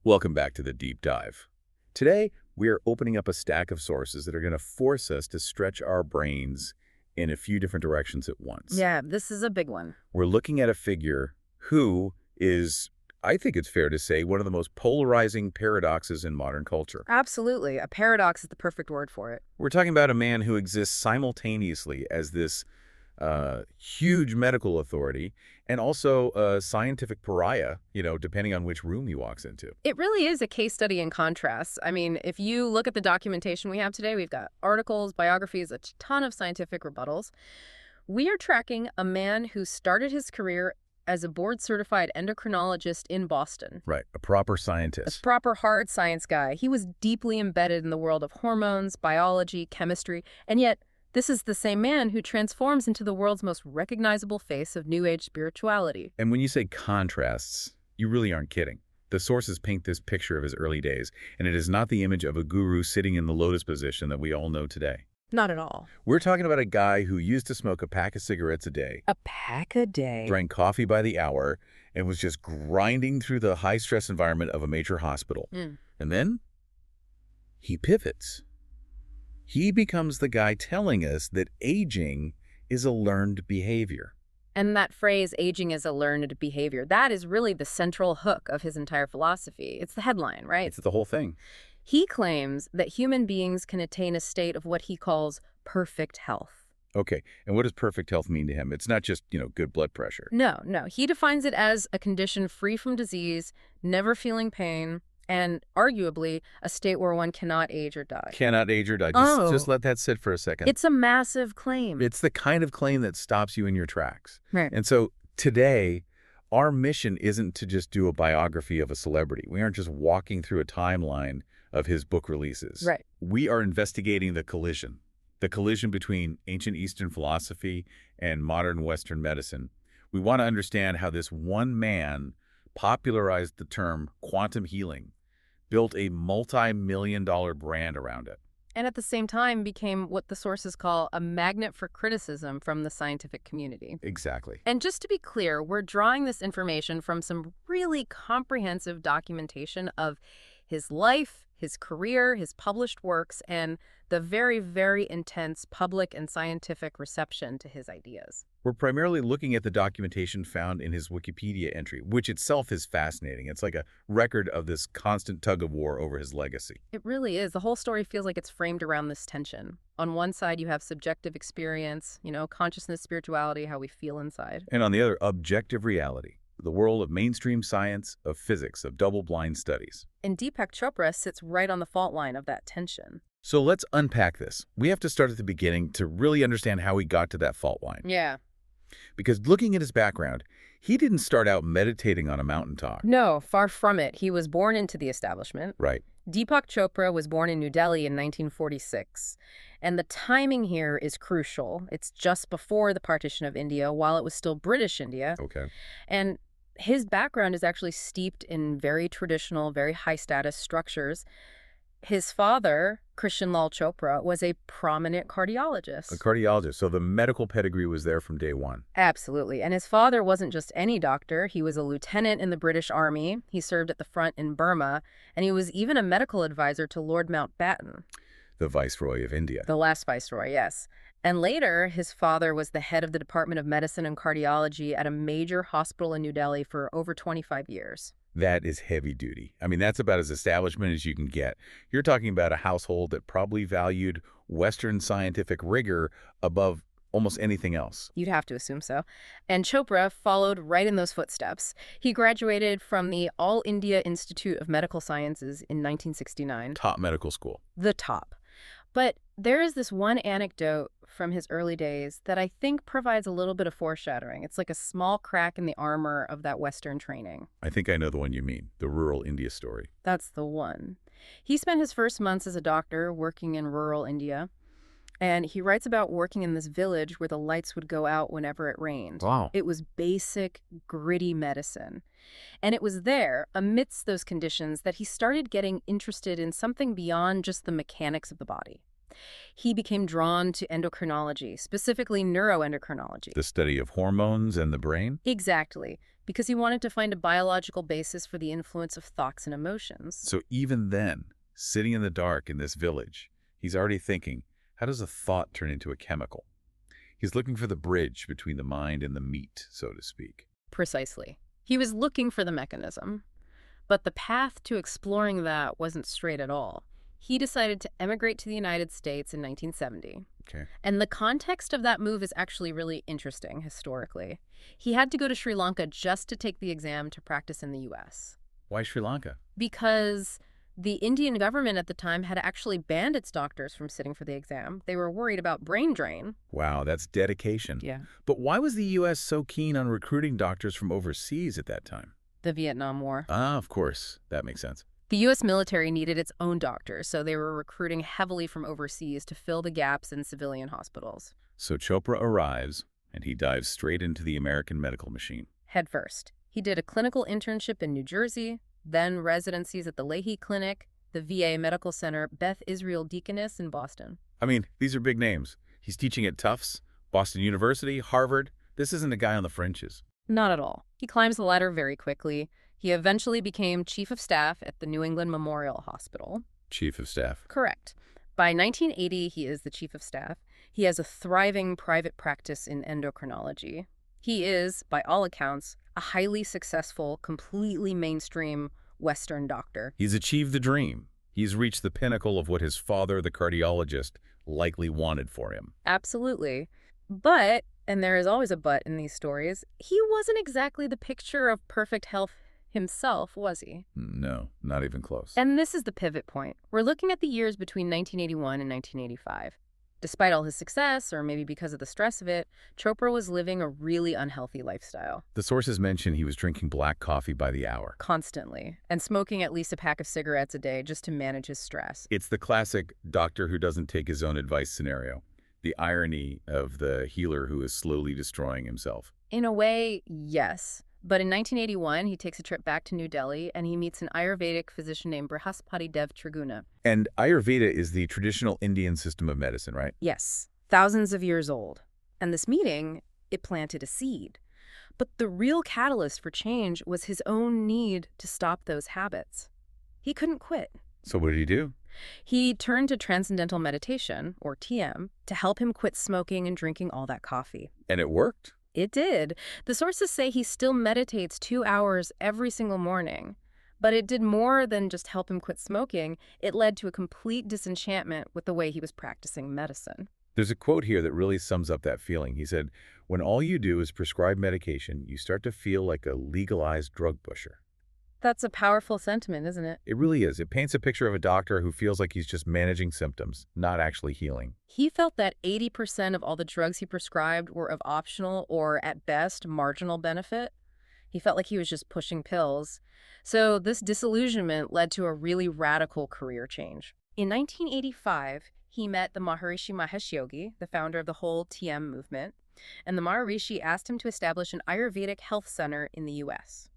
Welcome back to the Deep Dive. Today, we're opening up a stack of sources that are going to force us to stretch our brains in a few different directions at once. Yeah, this is a big one. We're looking at a figure who is, I think it's fair to say, one of the most polarizing paradoxes in modern culture. Absolutely. A paradox is the perfect word for it. We're talking about a man who exists simultaneously as this huge medical authority and also a scientific pariah, depending on which room he walks into. It really is a case study in contrast. I mean, if you look at the documentation we have today, we've got articles, biographies, a ton of scientific rebuttals. We are tracking a man who started his career as a board-certified endocrinologist in Boston. Right, a proper scientist. A proper hard science guy. He was deeply embedded in the world of hormones, biology, chemistry, and yet this is the same man who transforms into the world's most recognizable face of New Age spirituality. And when you say contrasts, you really aren't kidding. The sources paint this picture of his early days, and it is not the image of a guru sitting in the lotus position that we all know today. Not at all. We're talking about a guy who used to smoke a pack of cigarettes a day, A pack a day. drank coffee by the hour, and was just grinding through the high-stress environment of a major hospital. And then he pivots. He becomes the guy telling us that aging is a learned behavior. And that phrase, aging is a learned behavior, that is really the central hook of his entire philosophy. It's the headline, right? It's the whole thing. He claims that human beings can attain a state of what he calls perfect health. Okay, and what does perfect health mean to him? It's not just, good blood pressure. No. He defines it as a condition free from disease, never feeling pain, and arguably a state where one cannot age or die. Cannot age or die. Just let that sit for a second. It's a massive claim. It's the kind of claim that stops you in your tracks. Right. And so today, our mission isn't to just do a biography of a celebrity. We aren't just walking through a timeline of his book releases. Right. We are investigating the collision between ancient Eastern philosophy and modern Western medicine. We want to understand how this one man popularized the term quantum healing, built a multi-million-dollar brand around it. And at the same time became what the sources call a magnet for criticism from the scientific community. Exactly. And just to be clear, we're drawing this information from some really comprehensive documentation of his life, his career, his published works, and the very, very intense public and scientific reception to his ideas. We're primarily looking at the documentation found in his Wikipedia entry, which itself is fascinating. It's like a record of this constant tug-of-war over his legacy. It really is. The whole story feels like it's framed around this tension. On one side, you have subjective experience, consciousness, spirituality, how we feel inside. And on the other, objective reality, the world of mainstream science, of physics, of double-blind studies. And Deepak Chopra sits right on the fault line of that tension. So let's unpack this. We have to start at the beginning to really understand how he got to that fault line. Yeah. Because looking at his background, he didn't start out meditating on a mountaintop. No, far from it. He was born into the establishment. Right. Deepak Chopra was born in New Delhi in 1946. And the timing here is crucial. It's just before the partition of India, while it was still British India. Okay. And his background is actually steeped in very traditional, very high-status structures. His father, Krishan Lal Chopra, was a prominent cardiologist. A cardiologist. So the medical pedigree was there from day one. Absolutely. And his father wasn't just any doctor. He was a lieutenant in the British Army. He served at the front in Burma. And he was even a medical advisor to Lord Mountbatten. The Viceroy of India. The last Viceroy, yes. And later, his father was the head of the Department of Medicine and Cardiology at a major hospital in New Delhi for over 25 years. That is heavy duty. I mean, that's about as establishment as you can get. You're talking about a household that probably valued Western scientific rigor above almost anything else. You'd have to assume so. And Chopra followed right in those footsteps. He graduated from the All India Institute of Medical Sciences in 1969. Top medical school. The top. But there is this one anecdote from his early days that I think provides a little bit of foreshadowing. It's like a small crack in the armor of that Western training. I think I know the one you mean, the rural India story. That's the one. He spent his first months as a doctor working in rural India, and he writes about working in this village where the lights would go out whenever it rained. Wow. It was basic, gritty medicine. And it was there, amidst those conditions, that he started getting interested in something beyond just the mechanics of the body. He became drawn to endocrinology, specifically neuroendocrinology. The study of hormones and the brain? Exactly. because he wanted to find a biological basis for the influence of thoughts and emotions. So even then, sitting in the dark in this village, he's already thinking, how does a thought turn into a chemical? He's looking for the bridge between the mind and the meat, so to speak. Precisely. He was looking for the mechanism. But the path to exploring that wasn't straight at all. He decided to emigrate to the United States in 1970. Okay. And the context of that move is actually really interesting historically. He had to go to Sri Lanka just to take the exam to practice in the U.S. Why Sri Lanka? Because the Indian government at the time had actually banned its doctors from sitting for the exam. They were worried about brain drain. Wow, that's dedication. Yeah. But why was the U.S. so keen on recruiting doctors from overseas at that time? The Vietnam War. Ah, of course. That makes sense. The U.S. military needed its own doctors, so they were recruiting heavily from overseas to fill the gaps in civilian hospitals. So Chopra arrives, and he dives straight into the American medical machine. Head first. He did a clinical internship in New Jersey, then residencies at the Leahy Clinic, the VA Medical Center, Beth Israel Deaconess in Boston. I mean, these are big names. He's teaching at Tufts, Boston University, Harvard. This isn't a guy on the fringes. Not at all. He climbs the ladder very quickly. He eventually became chief of staff at the New England Memorial Hospital. Chief of staff. Correct. By 1980, he is the chief of staff. He has a thriving private practice in endocrinology. He is, by all accounts, a highly successful, completely mainstream Western doctor. He's achieved the dream. He's reached the pinnacle of what his father, the cardiologist, likely wanted for him. Absolutely. But, and there is always a but in these stories, he wasn't exactly the picture of perfect health himself, was he? No, not even close. And this is the pivot point. We're looking at the years between 1981 and 1985. Despite all his success, or maybe because of the stress of it, Chopra was living a really unhealthy lifestyle. The sources mention he was drinking black coffee by the hour. Constantly. And smoking at least a pack of cigarettes a day just to manage his stress. It's the classic doctor who doesn't take his own advice scenario. The irony of the healer who is slowly destroying himself. In a way, yes. But in 1981, he takes a trip back to New Delhi and he meets an Ayurvedic physician named Brihaspati Dev Triguna. And Ayurveda is the traditional Indian system of medicine, right? Yes, thousands of years old. And this meeting, it planted a seed. But the real catalyst for change was his own need to stop those habits. He couldn't quit. So what did he do? He turned to Transcendental Meditation, or TM, to help him quit smoking and drinking all that coffee. And it worked? It did. The sources say he still meditates 2 hours every single morning. But it did more than just help him quit smoking. It led to a complete disenchantment with the way he was practicing medicine. There's a quote here that really sums up that feeling. He said, when all you do is prescribe medication, you start to feel like a legalized drug pusher. That's a powerful sentiment, isn't it? It really is. It paints a picture of a doctor who feels like he's just managing symptoms, not actually healing. He felt that 80% of all the drugs he prescribed were of optional or, at best, marginal benefit. He felt like he was just pushing pills. So this disillusionment led to a really radical career change. In 1985, he met the Maharishi Mahesh Yogi, the founder of the whole TM movement, and the Maharishi asked him to establish an Ayurvedic health center in the U.S.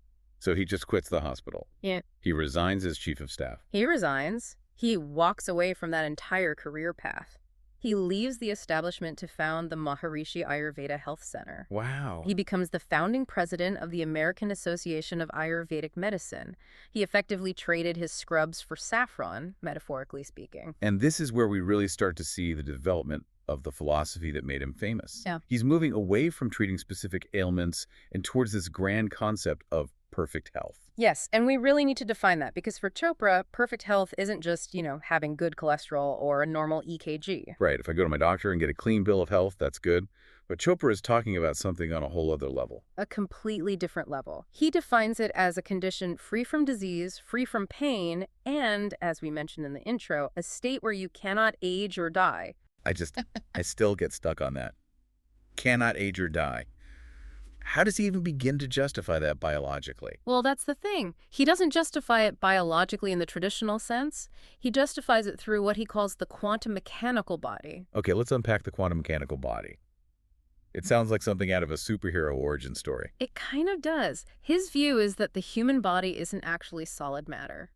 So he just quits the hospital. Yeah. He resigns as chief of staff. He resigns. He walks away from that entire career path. He leaves the establishment to found the Maharishi Ayurveda Health Center. Wow. He becomes the founding president of the American Association of Ayurvedic Medicine. He effectively traded his scrubs for saffron, metaphorically speaking. And this is where we really start to see the development of the philosophy that made him famous. Yeah. He's moving away from treating specific ailments and towards this grand concept of perfect health. Yes, and we really need to define that because for Chopra, perfect health isn't just, having good cholesterol or a normal EKG. Right. If I go to my doctor and get a clean bill of health, that's good. But Chopra is talking about something on a whole other level. A completely different level. He defines it as a condition free from disease, free from pain, and, as we mentioned in the intro, a state where you cannot age or die. I still get stuck on that. Cannot age or die. How does he even begin to justify that biologically? Well, that's the thing. He doesn't justify it biologically in the traditional sense. He justifies it through what he calls the quantum mechanical body. Okay, let's unpack the quantum mechanical body. It sounds like something out of a superhero origin story. It kind of does. His view is that the human body isn't actually solid matter.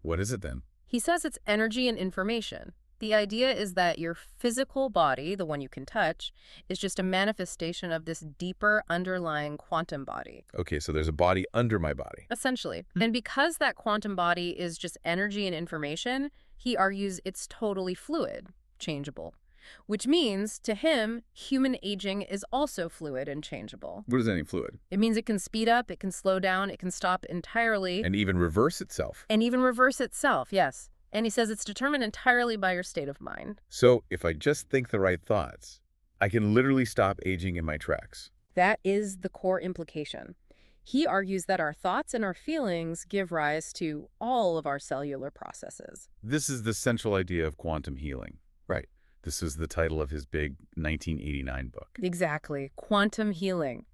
What is it then? He says it's energy and information. The idea is that your physical body, the one you can touch, is just a manifestation of this deeper underlying quantum body, Okay, so there's a body under my body. essentially. And because that quantum body is just energy and information, he argues it's totally fluid, changeable. Which means, to him, human aging is also fluid and changeable. What does that mean, fluid? It means it can speed up, it can slow down, it can stop entirely. And even reverse itself. And even reverse itself, yes. And he says it's determined entirely by your state of mind. So if I just think the right thoughts, I can literally stop aging in my tracks. That is the core implication. He argues that our thoughts and our feelings give rise to all of our cellular processes. This is the central idea of quantum healing. Right. This is the title of his big 1989 book. Exactly. Quantum healing.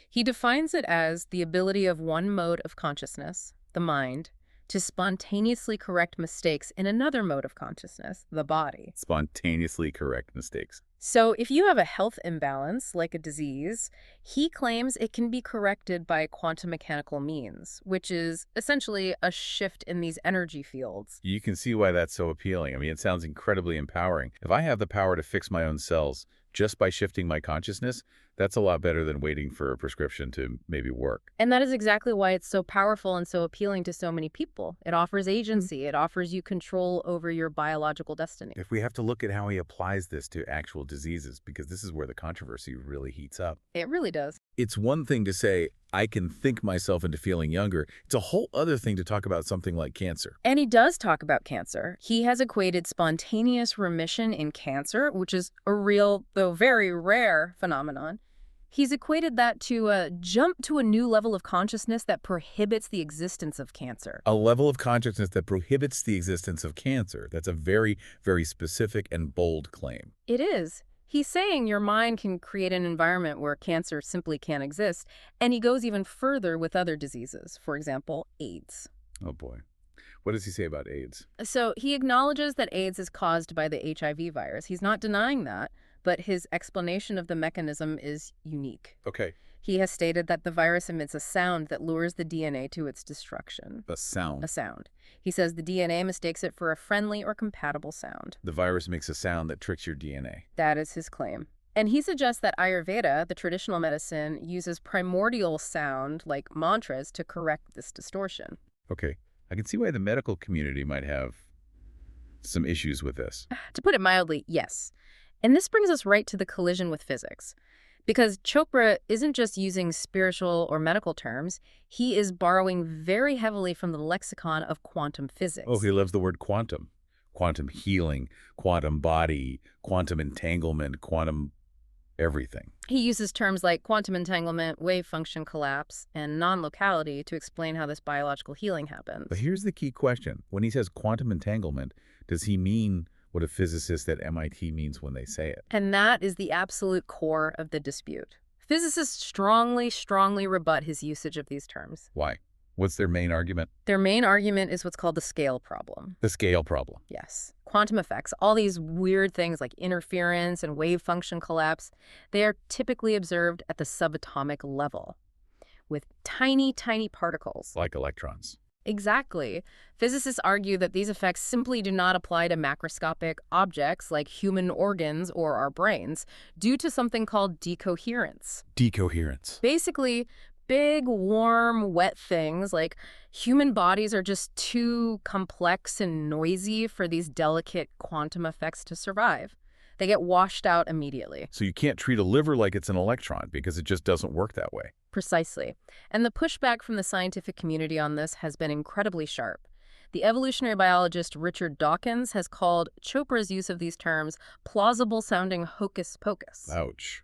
He defines it as the ability of one mode of consciousness, the mind, to spontaneously correct mistakes in another mode of consciousness, the body. Spontaneously correct mistakes. So if you have a health imbalance, like a disease, he claims it can be corrected by quantum mechanical means, which is essentially a shift in these energy fields. You can see why that's so appealing. I mean, it sounds incredibly empowering. If I have the power to fix my own cells just by shifting my consciousness, that's a lot better than waiting for a prescription to maybe work. And that is exactly why it's so powerful and so appealing to so many people. It offers agency. It offers you control over your biological destiny. If we have to look at how he applies this to actual diseases, because this is where the controversy really heats up. It really does. It's one thing to say, I can think myself into feeling younger. It's a whole other thing to talk about something like cancer. And he does talk about cancer. He has equated spontaneous remission in cancer, which is a real, though very rare, phenomenon. He's equated that to a jump to a new level of consciousness that prohibits the existence of cancer. A level of consciousness that prohibits the existence of cancer. That's a very, very specific and bold claim. It is. He's saying your mind can create an environment where cancer simply can't exist, and he goes even further with other diseases, for example, AIDS. Oh boy. What does he say about AIDS? So he acknowledges that AIDS is caused by the HIV virus. He's not denying that, but his explanation of the mechanism is unique. Okay. He has stated that the virus emits a sound that lures the DNA to its destruction. A sound. A sound. He says the DNA mistakes it for a friendly or compatible sound. The virus makes a sound that tricks your DNA. That is his claim. And he suggests that Ayurveda, the traditional medicine, uses primordial sound, like mantras, to correct this distortion. Okay. I can see why the medical community might have some issues with this. To put it mildly, yes. And this brings us right to the collision with physics. Because Chopra isn't just using spiritual or medical terms, he is borrowing very heavily from the lexicon of quantum physics. Oh, he loves the word quantum. Quantum healing, quantum body, quantum entanglement, quantum everything. He uses terms like quantum entanglement, wave function collapse, and non-locality to explain how this biological healing happens. But here's the key question. When he says quantum entanglement, does he mean what a physicist at MIT means when they say it? And that is the absolute core of the dispute. Physicists strongly rebut his usage of these terms. Why? What's their main argument? Their main argument is what's called the scale problem. The scale problem. Yes. Quantum effects, all these weird things like interference and wave function collapse, they are typically observed at the subatomic level with tiny particles. Like electrons. Exactly. Physicists argue that these effects simply do not apply to macroscopic objects like human organs or our brains due to something called decoherence. Decoherence. Basically, big, warm, wet things like human bodies are just too complex and noisy for these delicate quantum effects to survive. They get washed out immediately. So you can't treat a liver like it's an electron because it just doesn't work that way. Precisely. And the pushback from the scientific community on this has been incredibly sharp. The evolutionary biologist Richard Dawkins has called Chopra's use of these terms plausible-sounding hocus pocus. Ouch.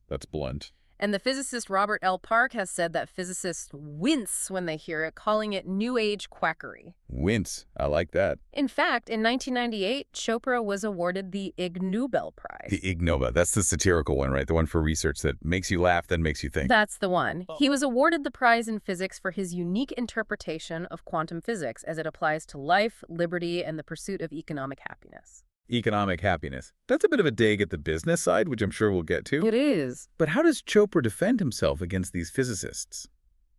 That's blunt. And the physicist Robert L. Park has said that physicists wince when they hear it, calling it New Age quackery. Wince. I like that. In fact, in 1998, Chopra was awarded the Ig Nobel Prize. The Ig Nobel. That's the satirical one, right? The one for research that makes you laugh, then makes you think. That's the one. He was awarded the prize in physics for his unique interpretation of quantum physics as it applies to life, liberty, and the pursuit of economic happiness. Economic happiness. That's a bit of a dig at the business side, which I'm sure we'll get to. It is. But how does Chopra defend himself against these physicists?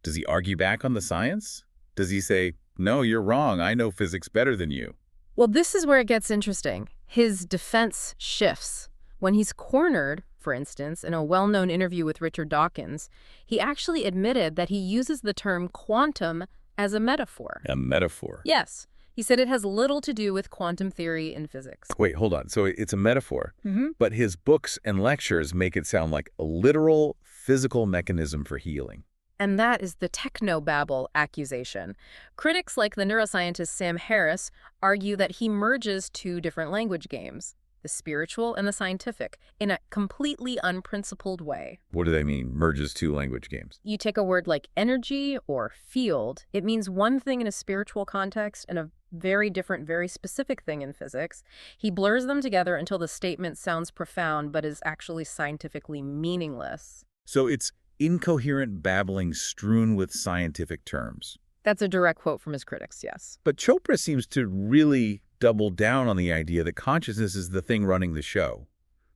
Does he argue back on the science? Does he say, no, you're wrong, I know physics better than you? Well, this is where it gets interesting. His defense shifts. When he's cornered, for instance, in a well-known interview with Richard Dawkins, he actually admitted that he uses the term quantum as a metaphor. A metaphor? Yes. He said it has little to do with quantum theory in physics. Wait, hold on. So it's a metaphor, but his books and lectures make it sound like a literal physical mechanism for healing. And that is the technobabble accusation. Critics like the neuroscientist Sam Harris argue that he merges two different language games, the spiritual and the scientific, in a completely unprincipled way. What do they mean, merges two language games? You take a word like energy or field, it means one thing in a spiritual context and a very different, very specific thing in physics. He blurs them together until the statement sounds profound but is actually scientifically meaningless. So it's incoherent babbling strewn with scientific terms. That's a direct quote from his critics, yes. But Chopra seems to really double down on the idea that consciousness is the thing running the show,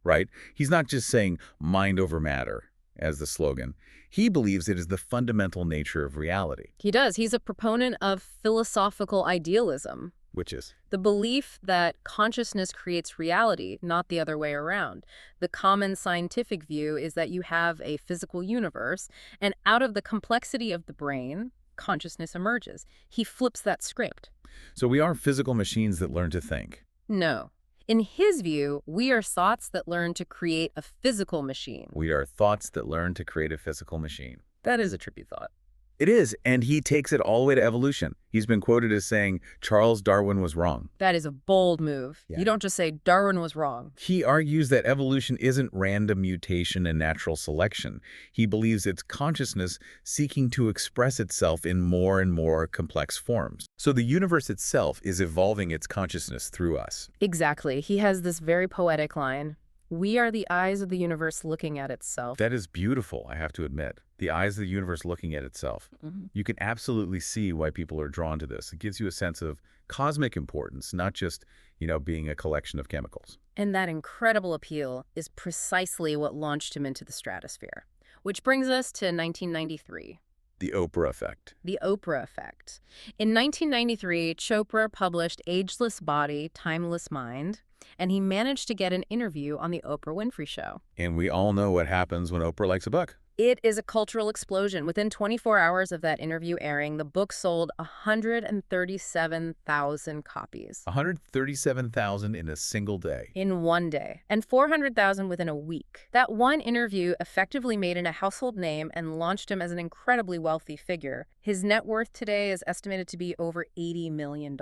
right? He's not just saying mind over matter as the slogan. He believes it is the fundamental nature of reality. He does. He's a proponent of philosophical idealism. Which is? The belief that consciousness creates reality, not the other way around. The common scientific view is that you have a physical universe, and out of the complexity of the brain, consciousness emerges. He flips that script. So we are physical machines that learn to think. No. In his view, we are thoughts that learn to create a physical machine. We are thoughts that learn to create a physical machine. That is a trippy thought. It is, and he takes it all the way to evolution. He's been quoted as saying Charles Darwin was wrong. That is a bold move. Yeah. You don't just say Darwin was wrong. He argues that evolution isn't random mutation and natural selection. He believes it's consciousness seeking to express itself in more and more complex forms. So the universe itself is evolving its consciousness through us. Exactly. He has this very poetic line. We are the eyes of the universe looking at itself. That is beautiful, I have to admit. The eyes of the universe looking at itself. You can absolutely see why people are drawn to this. It gives you a sense of cosmic importance, not just, being a collection of chemicals. And that incredible appeal is precisely what launched him into the stratosphere. Which brings us to 1993. The Oprah effect. The Oprah effect. In 1993, Chopra published Ageless Body, Timeless Mind, and he managed to get an interview on the Oprah Winfrey Show. And we all know what happens when Oprah likes a buck. It is a cultural explosion. Within 24 hours of that interview airing, the book sold 137,000 copies. 137,000 in a single day. In one day. And 400,000 within a week. That one interview effectively made him a household name and launched him as an incredibly wealthy figure. His net worth today is estimated to be over $80 million.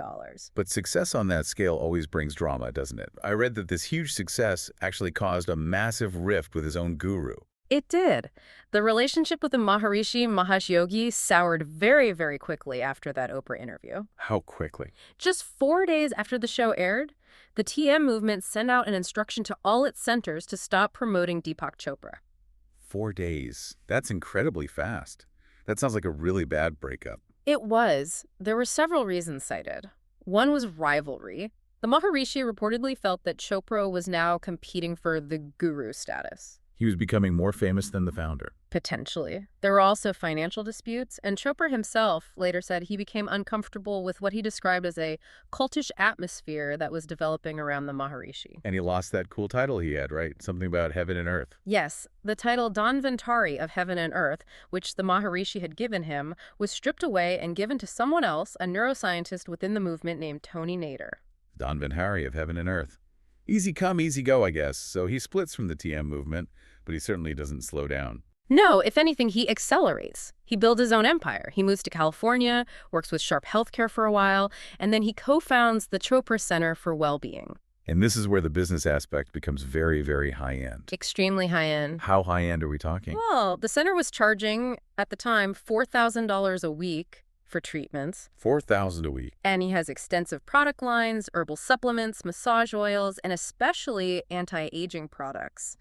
But success on that scale always brings drama, doesn't it? I read that this huge success actually caused a massive rift with his own guru. It did. The relationship with the Maharishi Mahesh Yogi soured very, very quickly after that Oprah interview. How quickly? Just 4 days after the show aired, the TM movement sent out an instruction to all its centers to stop promoting Deepak Chopra. 4 days. That's incredibly fast. That sounds like a really bad breakup. It was. There were several reasons cited. One was rivalry. The Maharishi reportedly felt that Chopra was now competing for the guru status. He was becoming more famous than the founder. Potentially. There were also financial disputes, and Chopra himself later said he became uncomfortable with what he described as a cultish atmosphere that was developing around the Maharishi. And he lost that cool title he had, right? Something about heaven and earth. Yes, the title Dhanvantari of Heaven and Earth, which the Maharishi had given him, was stripped away and given to someone else, a neuroscientist within the movement named Tony Nader. Dhanvantari of Heaven and Earth. Easy come, easy go, I guess. So he splits from the TM movement, but he certainly doesn't slow down. No, if anything, he accelerates. He builds his own empire. He moves to California, works with Sharp Healthcare for a while, and then he co-founds the Chopra Center for Well-Being. And this is where the business aspect becomes very, very high-end. Extremely high-end. How high-end are we talking? Well, the center was charging, at the time, $4,000 a week for treatments. $4,000 a week. And he has extensive product lines, herbal supplements, massage oils, and especially anti-aging products.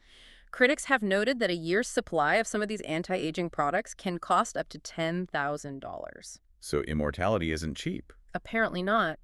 Critics have noted that a year's supply of some of these anti-aging products can cost up to $10,000. So immortality isn't cheap. Apparently not.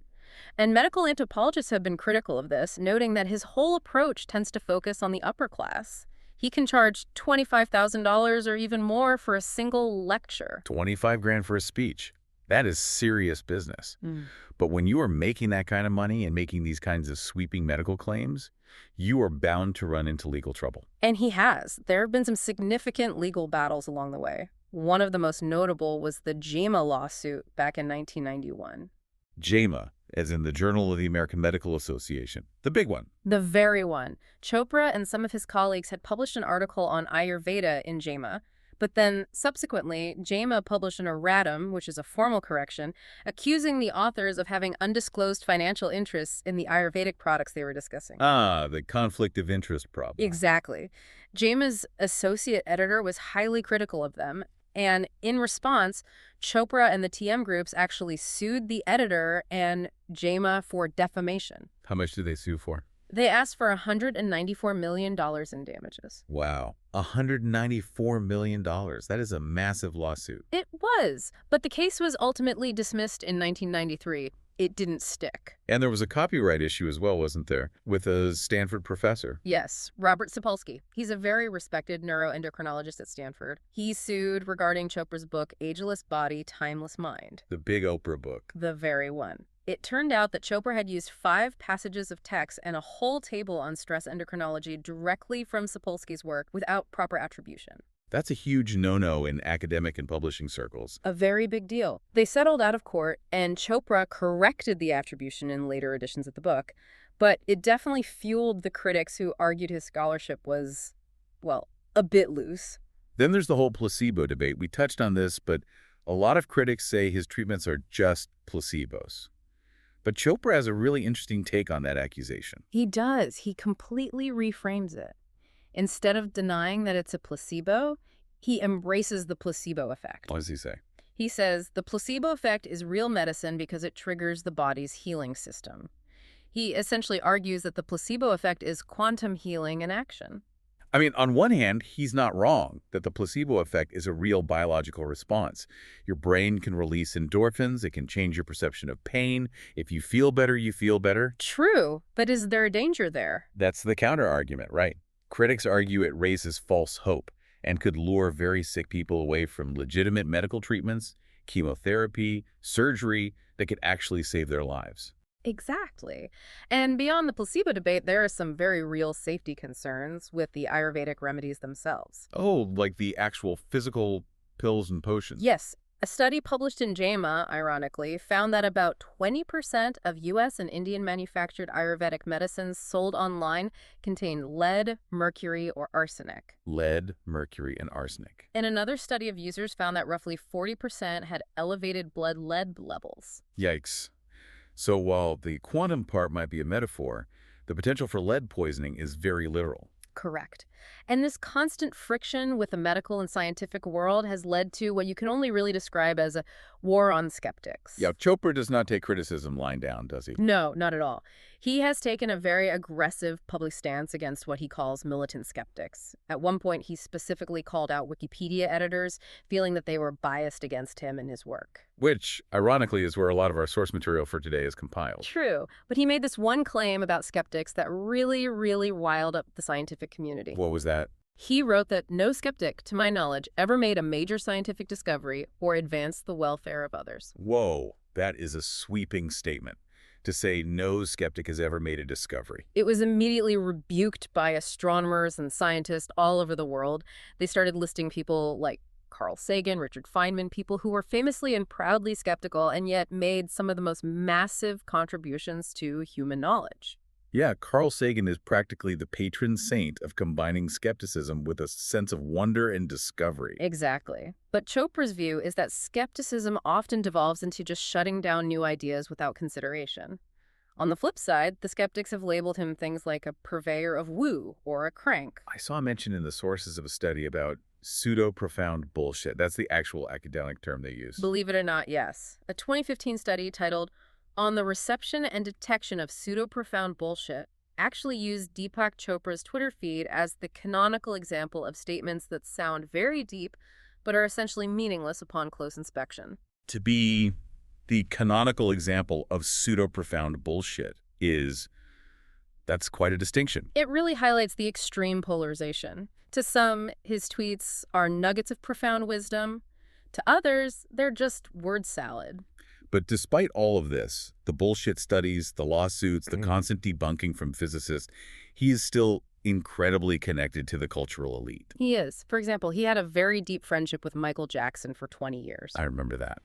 And medical anthropologists have been critical of this, noting that his whole approach tends to focus on the upper class. He can charge $25,000 or even more for a single lecture. 25 grand for a speech. That is serious business. Mm. But when you are making that kind of money and making these kinds of sweeping medical claims, you are bound to run into legal trouble. And he has. There have been some significant legal battles along the way. One of the most notable was the JAMA lawsuit back in 1991. JAMA, as in the Journal of the American Medical Association, the big one. The very one. Chopra and some of his colleagues had published an article on Ayurveda in JAMA, but then subsequently, JAMA published an erratum, which is a formal correction, accusing the authors of having undisclosed financial interests in the Ayurvedic products they were discussing. Ah, the conflict of interest problem. Exactly. JAMA's associate editor was highly critical of them, and in response, Chopra and the TM groups actually sued the editor and JAMA for defamation. How much did they sue for? They asked for $194 million in damages. Wow. $194 million. That is a massive lawsuit. It was, but the case was ultimately dismissed in 1993. It didn't stick. And there was a copyright issue as well, wasn't there? With a Stanford professor. Yes, Robert Sapolsky. He's a very respected neuroendocrinologist at Stanford. He sued regarding Chopra's book, Ageless Body, Timeless Mind. The big Oprah book. The very one. It turned out that Chopra had used 5 passages of text and a whole table on stress endocrinology directly from Sapolsky's work without proper attribution. That's a huge no-no in academic and publishing circles. A very big deal. They settled out of court, and Chopra corrected the attribution in later editions of the book, but it definitely fueled the critics who argued his scholarship was, well, a bit loose. Then there's the whole placebo debate. We touched on this, but a lot of critics say his treatments are just placebos. But Chopra has a really interesting take on that accusation. He does. He completely reframes it. Instead of denying that it's a placebo, he embraces the placebo effect. What does he say? He says the placebo effect is real medicine because it triggers the body's healing system. He essentially argues that the placebo effect is quantum healing in action. I mean, on one hand, he's not wrong that the placebo effect is a real biological response. Your brain can release endorphins. It can change your perception of pain. If you feel better, you feel better. True, but is there a danger there? That's the counter-argument, right? Critics argue it raises false hope and could lure very sick people away from legitimate medical treatments, chemotherapy, surgery that could actually save their lives. Exactly. And beyond the placebo debate, there are some very real safety concerns with the Ayurvedic remedies themselves. Oh, like the actual physical pills and potions. Yes. A study published in JAMA, ironically, found that about 20% of U.S. and Indian-manufactured Ayurvedic medicines sold online contain lead, mercury, or arsenic. Lead, mercury, and arsenic. And another study of users found that roughly 40% had elevated blood lead levels. Yikes. So while the quantum part might be a metaphor, the potential for lead poisoning is very literal. Correct. And this constant friction with the medical and scientific world has led to what you can only really describe as a war on skeptics. Yeah, Chopra does not take criticism lying down, does he? No, not at all. He has taken a very aggressive public stance against what he calls militant skeptics. At one point, he specifically called out Wikipedia editors, feeling that they were biased against him and his work. Which, ironically, is where a lot of our source material for today is compiled. True, but he made this one claim about skeptics that really, really riled up the scientific community. What was that? He wrote that no skeptic, to my knowledge, ever made a major scientific discovery or advanced the welfare of others. Whoa, that is a sweeping statement. To say no skeptic has ever made a discovery. It was immediately rebuked by astronomers and scientists all over the world. They started listing people like Carl Sagan, Richard Feynman, people who were famously and proudly skeptical and yet made some of the most massive contributions to human knowledge. Yeah, Carl Sagan is practically the patron saint of combining skepticism with a sense of wonder and discovery. Exactly. But Chopra's view is that skepticism often devolves into just shutting down new ideas without consideration. On the flip side, the skeptics have labeled him things like a purveyor of woo or a crank. I saw mention in the sources of a study about pseudo-profound bullshit. That's the actual academic term they use. Believe it or not, yes. A 2015 study titled On the Reception and Detection of Pseudo-Profound Bullshit actually used Deepak Chopra's Twitter feed as the canonical example of statements that sound very deep but are essentially meaningless upon close inspection. To be the canonical example of pseudo-profound bullshit that's quite a distinction. It really highlights the extreme polarization. To some, his tweets are nuggets of profound wisdom. To others, they're just word salad. But despite all of this, the bullshit studies, the lawsuits, the constant debunking from physicists, he is still incredibly connected to the cultural elite. He is. For example, he had a very deep friendship with Michael Jackson for 20 years. I remember that.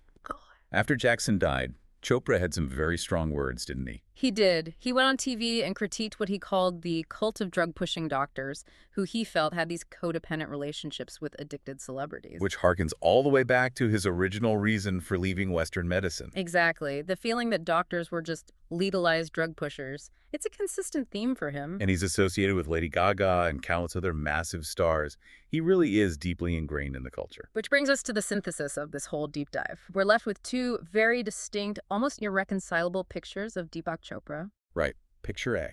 After Jackson died, Chopra had some very strong words, didn't he? He did. He went on TV and critiqued what he called the cult of drug-pushing doctors, who he felt had these codependent relationships with addicted celebrities. Which harkens all the way back to his original reason for leaving Western medicine. Exactly. The feeling that doctors were just legalized drug pushers. It's a consistent theme for him. And he's associated with Lady Gaga and countless other massive stars. He really is deeply ingrained in the culture. Which brings us to the synthesis of this whole deep dive. We're left with two very distinct, almost irreconcilable pictures of Deepak Chopra. Right. Picture A.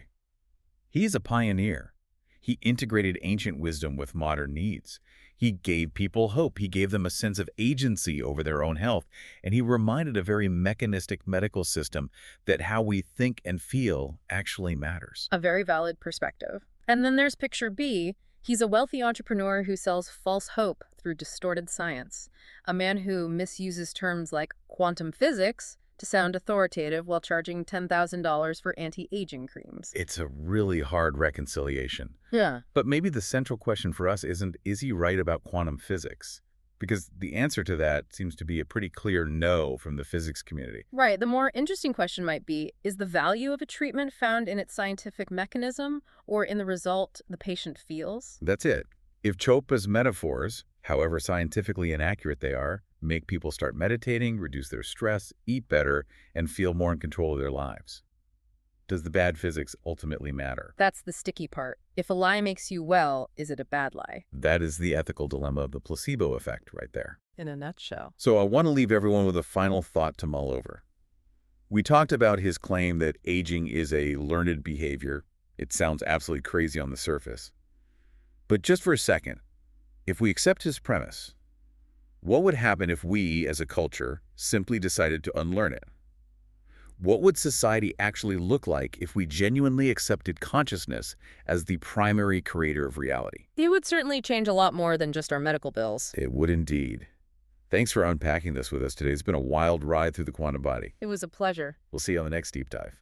He's a pioneer. He integrated ancient wisdom with modern needs. He gave people hope. He gave them a sense of agency over their own health. And he reminded a very mechanistic medical system that how we think and feel actually matters. A very valid perspective. And then there's picture B. He's a wealthy entrepreneur who sells false hope through distorted science. A man who misuses terms like quantum physics to sound authoritative while charging $10,000 for anti-aging creams. It's a really hard reconciliation. Yeah. But maybe the central question for us isn't, is he right about quantum physics? Because the answer to that seems to be a pretty clear no from the physics community. Right. The more interesting question might be, is the value of a treatment found in its scientific mechanism or in the result the patient feels? That's it. If Chopra's metaphors, however scientifically inaccurate they are, make people start meditating, reduce their stress, eat better, and feel more in control of their lives, does the bad physics ultimately matter? That's the sticky part. If a lie makes you well, is it a bad lie? That is the ethical dilemma of the placebo effect right there. In a nutshell. So I want to leave everyone with a final thought to mull over. We talked about his claim that aging is a learned behavior. It sounds absolutely crazy on the surface. But just for a second, if we accept his premise, what would happen if we, as a culture, simply decided to unlearn it? What would society actually look like if we genuinely accepted consciousness as the primary creator of reality? It would certainly change a lot more than just our medical bills. It would indeed. Thanks for unpacking this with us today. It's been a wild ride through the quantum body. It was a pleasure. We'll see you on the next deep dive.